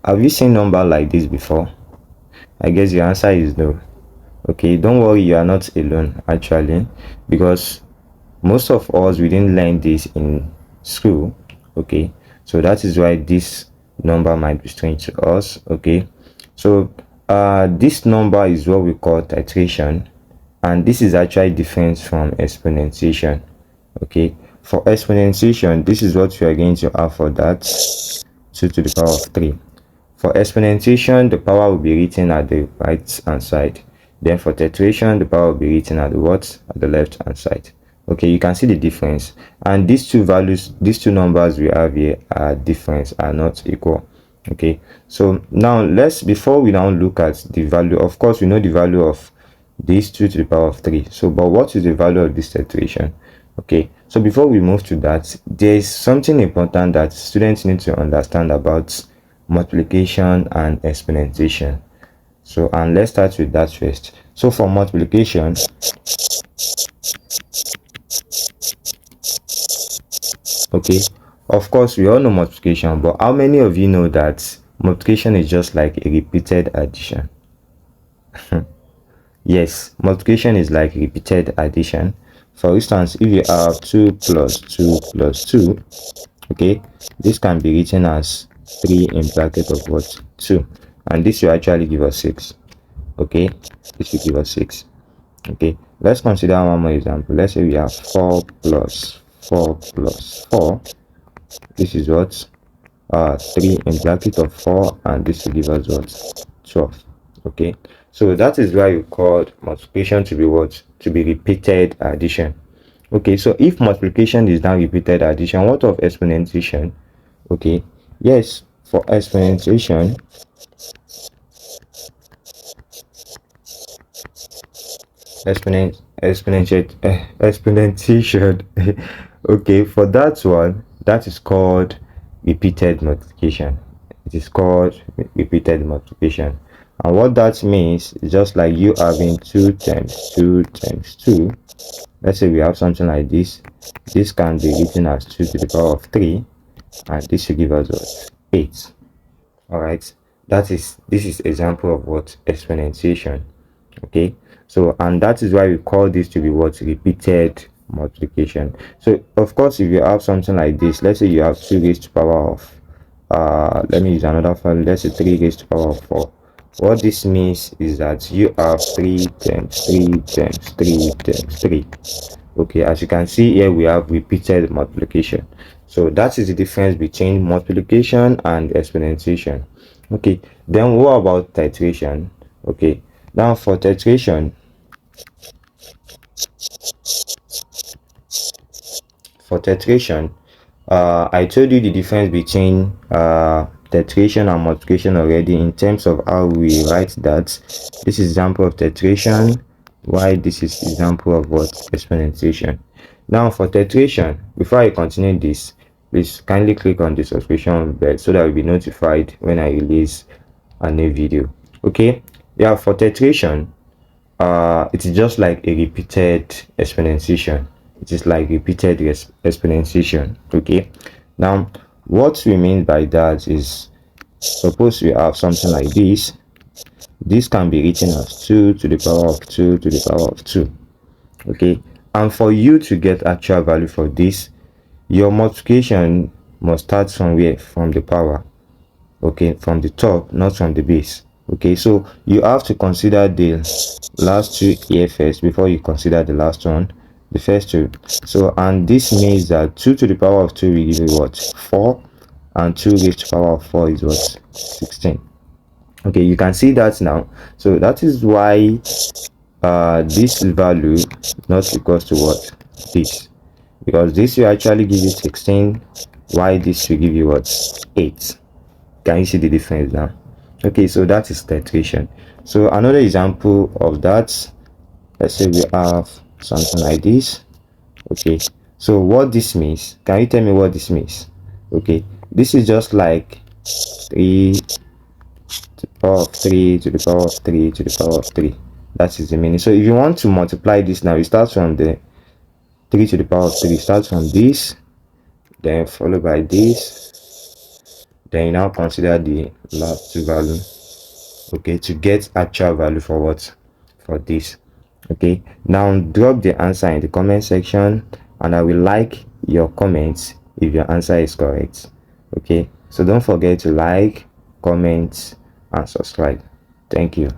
have you seen number like this before? I guess your answer is no. Okay, don't worry, you are not alone actually, because most of us, we didn't learn this in school. Okay, so that is why this number might be strange to us. Okay, so this number is what we call titration, and this is actually different from exponentiation. Okay, for exponentiation, this is what you are going to have for that: 2 to the power of 3. For exponentiation, the power will be written at the right hand side. Then for tetration, the power will be written at the what? At the left hand side. Okay, you can see the difference. And these two values, these two numbers we have here are different, are not equal. Okay, so now before we now look at the value, of course we know the value of these 2 to the power of 3. So, but what is the value of this tetration? Okay, so before we move to that, there is something important that students need to understand about multiplication and exponentiation. So, and let's start with that first. So for multiplication, okay, of course we all know multiplication, but how many of you know that multiplication is just like a repeated addition? Yes, multiplication is like repeated addition. For instance, if you have 2 plus 2 plus 2, okay, this can be written as 3 in bracket of what? 2, and this will actually give us 6. Okay, this will give us 6. Okay, let's consider one more example. Let's say we have 4 plus 4 plus 4. This is what? 3 in bracket of 4, and this will give us what? 12. Okay, so that is why you called multiplication to be what? To be repeated addition. Okay, so if multiplication is now repeated addition, what of exponentiation? Okay, yes, for exponentiation, exponentiation. Okay, for that one, that is called repeated multiplication. It is called repeated multiplication, and what that means is just like you having 2 times 2 times 2. Let's say we have something like this. This can be written as 2 to the power of 3, and this will give us what? 8. All right, this is example of what? Exponentiation. Okay, so and that is why we call this to be what? Repeated multiplication. So of course, if you have something like this, let's say you have 2 raised to the power of let me use another value. Let's say 3 raised to the power of 4. What this means is that you have 3 times 3 times 3 times 3. Okay, as you can see here, we have repeated multiplication. So that is the difference between multiplication and exponentiation. Okay, then what about titration? Okay, now for titration, I told you the difference between titration and multiplication already in terms of how we write that. This is example of titration, while this is example of what? Exponentiation. Now for titration, before I continue this, please kindly click on the subscription bell so that you'll be notified when I release a new video. Okay, yeah, for titration, it is just like a repeated exponentiation. It is like repeated exponentiation. Okay, now what we mean by that is, suppose we have something like this. This can be written as 2 to the power of 2 to the power of 2. Okay, and for you to get actual value for this, your multiplication must start from where? From the power. Okay, from the top, not from the base. Okay, so you have to consider the last 2 here first before you consider the last one, the first 2. So, and this means that 2 to the power of 2 will give you what? 4, and 2 raised to the power of 4 is what? 16. Okay, you can see that now. So that is why this value not equals to what? This, because this will actually give you 16, while this will give you what? 8. Can you see the difference now? Okay, so that is titration. So another example of that, let's say we have something like this. Okay, so what this means, can you tell me what this means? Okay, this is just like 3 to the power of 3 to the power of 3 to the power of 3. That is the meaning. So if you want to multiply this now, you start from the 3 to the power of 3. Start from this, then followed by this, then you now consider the last two value, okay, to get actual value for what, for this. Okay, now drop the answer in the comment section, and I will like your comments if your answer is correct. Okay, so don't forget to like, comment, and subscribe. Thank you.